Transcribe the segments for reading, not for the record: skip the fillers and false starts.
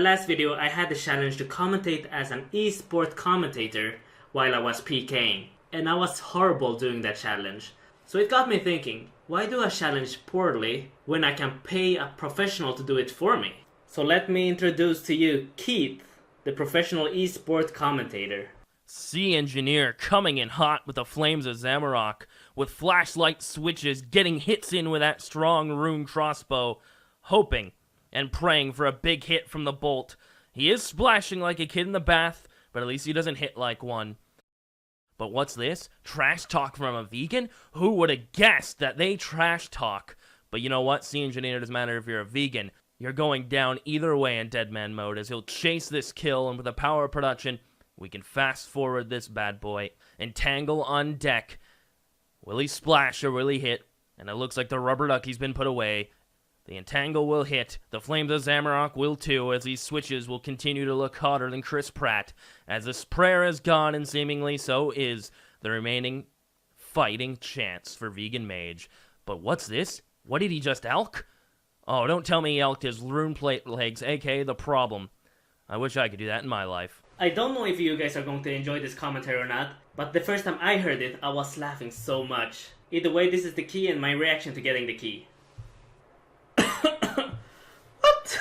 last video, I had the challenge to commentate as an e-sport commentator while I was PKing. And I was horrible doing that challenge. So it got me thinking, why do a challenge poorly when I can pay a professional to do it for me? So let me introduce to you Keith, the professional e-sport commentator. Sea Engineer coming in hot with the flames of Zamorak, with flashlight switches, getting hits in with that strong rune crossbow, hoping and praying for a big hit from the bolt. He is splashing like a kid in the bath, but at least he doesn't hit like one. But what's this? Trash talk from a vegan? Who would have guessed that they trash talk? But you know what? Sea Engineer, doesn't matter if you're a vegan. You're going down either way in Deadman mode, as he'll chase this kill, and with the power of production, we can fast forward this bad boy. Entangle on deck. Will he splash or will he hit? And it looks like the rubber ducky's been put away. The Entangle will hit. The Flames of Zamorak will too, as these switches will continue to look hotter than Chris Pratt. As this prayer is gone, and seemingly so is the remaining fighting chance for Vegan Mage. But what's this? What did he just elk? Oh, don't tell me he elked his rune plate legs, aka the problem. I wish I could do that in my life. I don't know if you guys are going to enjoy this commentary or not, but the first time I heard it, I was laughing so much. Either way, this is the key and my reaction to getting the key. What?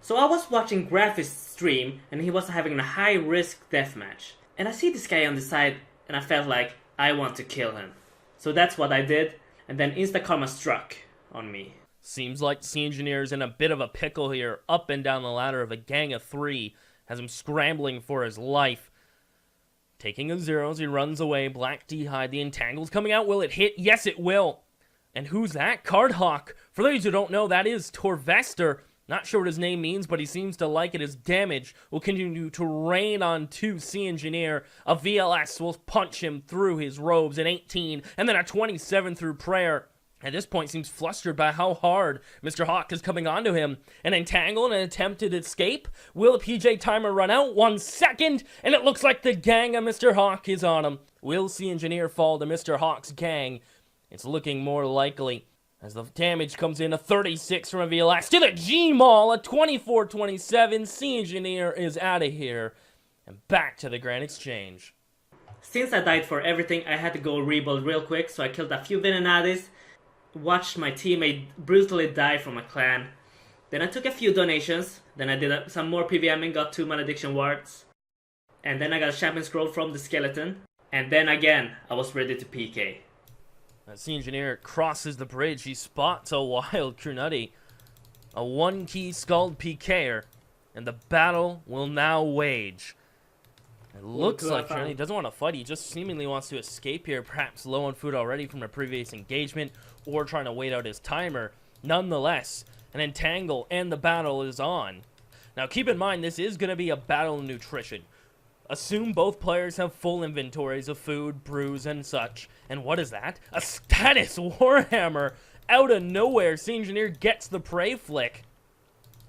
So I was watching Graphis stream, and he was having a high-risk deathmatch. And I see this guy on the side, and I felt like I want to kill him. So that's what I did, and then Insta-Karma struck on me. Seems like Sea Engineer's in a bit of a pickle here, up and down the ladder of a gang of three, has him scrambling for his life. Taking a zero as he runs away, Black D-Hide, the Entangle's coming out, will it hit? Yes, it will! And who's that? Cardhawk! For those who don't know, that is Torvester. Not sure what his name means, but he seems to like it as damage will continue to rain on to Sea Engineer. A VLS will punch him through his robes, an 18, and then a 27 through prayer. At this point, seems flustered by how hard Mr. Hawk is coming onto him. An entangle and an attempted escape. Will the PJ timer run out? 1 second, and it looks like the gang of Mr. Hawk is on him. Will Sea Engineer fall to Mr. Hawk's gang? It's looking more likely. As the damage comes in, a 36 from a VLS to the G-Maul, a 24-27. Sea Engineer is out of here. And back to the Grand Exchange. Since I died for everything, I had to go rebuild real quick, so I killed a few Venenadis. Watched my teammate brutally die from a clan. Then I took a few donations. Then I did some more PVMing, got 2 malediction wards. And then I got a champion scroll from the skeleton. And then again, I was ready to PK. Sea Engineer crosses the bridge. He spots a wild Crunuddy. A 1-key Scald PKer. And the battle will now wage. It looks like Crunuddy doesn't want to fight. He just seemingly wants to escape here. Perhaps low on food already from a previous engagement. Or trying to wait out his timer. Nonetheless, an entangle and the battle is on. Now keep in mind, this is going to be a battle of nutrition. Assume both players have full inventories of food, brews, and such. And what is that? A status Warhammer! Out of nowhere, Sea Engineer gets the prey flick.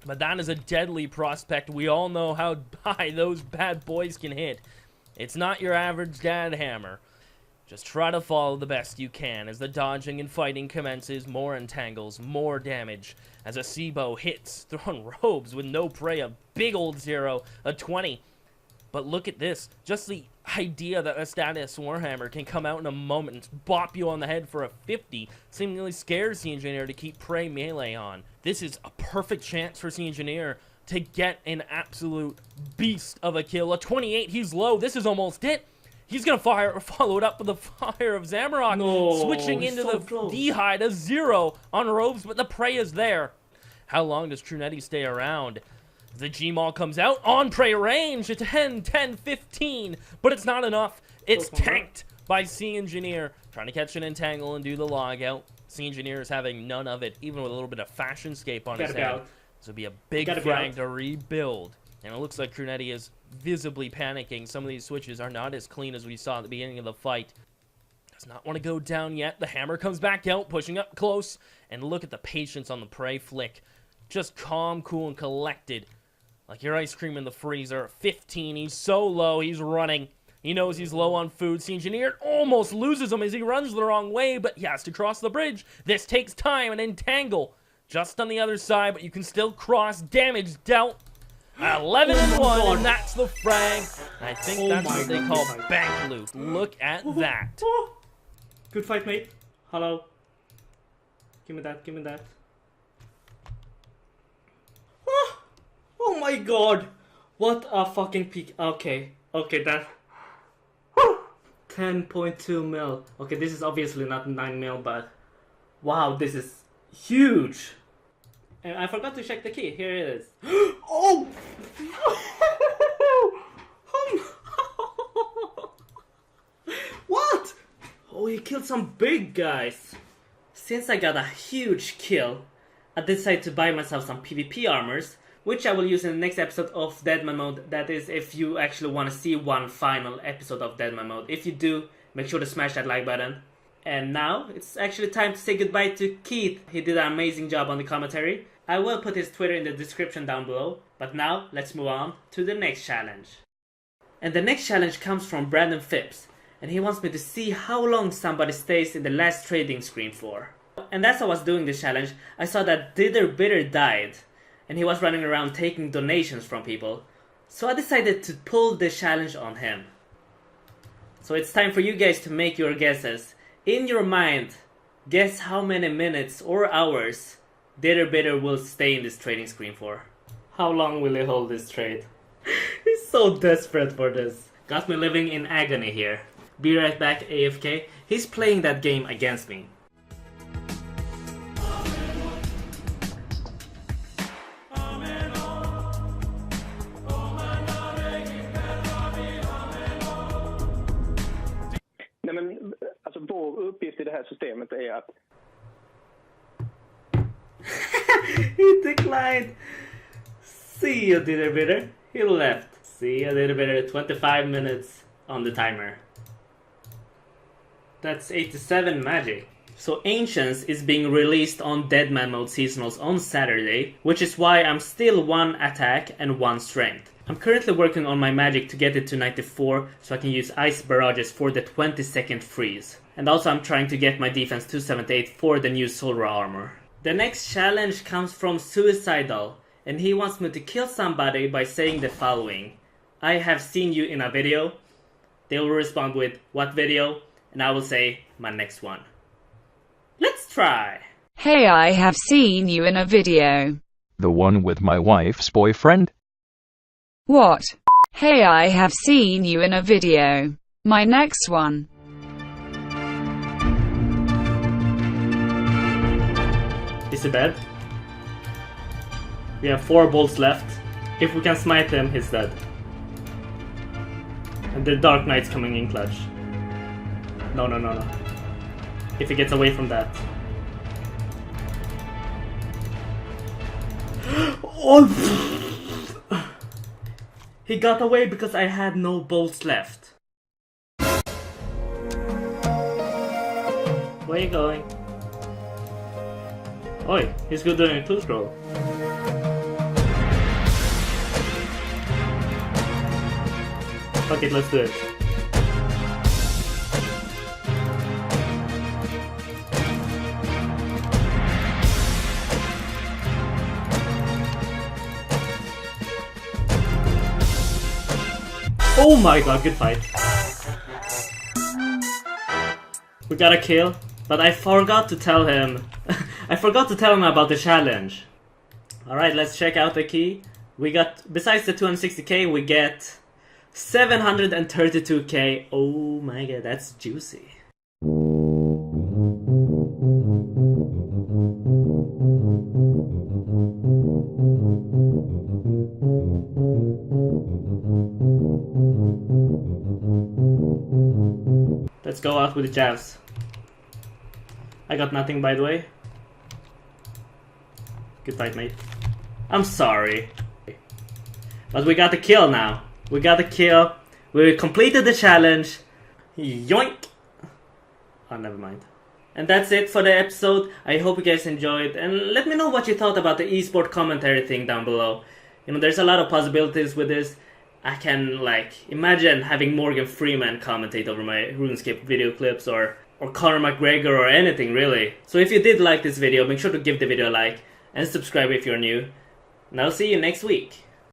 But that is a deadly prospect. We all know how high those bad boys can hit. It's not your average dad hammer. Just try to follow the best you can. As the dodging and fighting commences, more entangles, more damage. As a Seabo hits, throwing robes with no prey, a big old 0, a 20. But look at this. Just the idea that a status Warhammer can come out in a moment and bop you on the head for a 50 seemingly scares Sea Engineer to keep prey melee on. This is a perfect chance for Sea Engineer to get an absolute beast of a kill. A 28, he's low. This is almost it. He's going to follow it up with the fire of Zamorak. No, switching into so the D-Hide, a 0 on robes, but the prey is there. How long does Trunetti stay around? The G-Maul comes out on prey range. It's 10, 15, but it's not enough. It's tanked by Sea Engineer. Trying to catch an entangle and do the log out. Sea Engineer is having none of it, even with a little bit of Fashionscape on his head. This will be a big frag to rebuild. And it looks like Crunetti is visibly panicking. Some of these switches are not as clean as we saw at the beginning of the fight. Does not want to go down yet. The hammer comes back out, pushing up close. And look at the patience on the prey flick. Just calm, cool, and collected. Like your ice cream in the freezer. 15, he's so low, he's running. He knows he's low on food. Sea Engineer almost loses him as he runs the wrong way, but he has to cross the bridge. This takes time, an entangle. Just on the other side, but you can still cross. Damage dealt. 11 and 1, God. and that's the frag. I think that's my what they God, call good fight. bank loot. Look at that. Good fight, mate. Hello. Give me that, give me that. Oh my god. What a fucking peak. Okay, that. 10.2 mil. Okay, this is obviously not 9 mil, but wow, this is huge. And I forgot to check the key. Here it is. Oh! What? Oh, he killed some big guys. Since I got a huge kill, I decided to buy myself some PvP armors, which I will use in the next episode of Deadman Mode. That is, if you actually want to see one final episode of Deadman Mode. If you do, make sure to smash that like button. And now, it's actually time to say goodbye to Keith. He did an amazing job on the commentary. I will put his Twitter in the description down below. But now, let's move on to the next challenge. And the next challenge comes from Brandon Phipps. And he wants me to see how long somebody stays in the last trading screen for. And as I was doing this challenge, I saw that Dither Bitter died. And he was running around taking donations from people. So I decided to pull the challenge on him. So it's time for you guys to make your guesses. In your mind, guess how many minutes or hours Dither Bitter will stay in this trading screen for. How long will he hold this trade? He's so desperate for this. Got me living in agony here. Be right back, AFK. He's playing that game against me. Nej men, alltså vår uppgift i det här systemet är att... He declined. See you, Dither Bitter. He left. See you, Dither Bitter. 25 minutes on the timer. That's 87 magic. So Ancients is being released on Deadman Mode Seasonals on Saturday, which is why I'm still 1 attack and 1 strength. I'm currently working on my magic to get it to 94 so I can use Ice Barrages for the 20-second freeze. And also I'm trying to get my defense to 78 for the new Solar Armor. The next challenge comes from Suicidal, and he wants me to kill somebody by saying the following. I have seen you in a video. They will respond with, what video? And I will say, my next one. Let's try! Hey, I have seen you in a video. The one with my wife's boyfriend? What? Hey, I have seen you in a video. My next one. Is he dead? We have 4 bolts left. If we can smite him, he's dead. And the Dark Knight's coming in clutch. No. If he gets away from that. Oh! He got away because I had no bolts left. Where are you going? Oi, he's good doing a clue scroll. Fuck it, let's do it. Oh my god, good fight. We got a kill, but I forgot to tell him. I forgot to tell him about the challenge. Alright, let's check out the key. We got, besides the 260k, we get 732k. Oh my god, that's juicy. Let's go out with the jabs. I got nothing, by the way. Good fight, mate. I'm sorry. But we got the kill now. We got the kill. We completed the challenge. Yoink! Oh, never mind. And that's it for the episode. I hope you guys enjoyed. And let me know what you thought about the E-Sport Commentary thing down below. You know, there's a lot of possibilities with this. I can, like, imagine having Morgan Freeman commentate over my RuneScape video clips, or Conor McGregor, or anything, really. So if you did like this video, make sure to give the video a like, and subscribe if you're new. And I'll see you next week.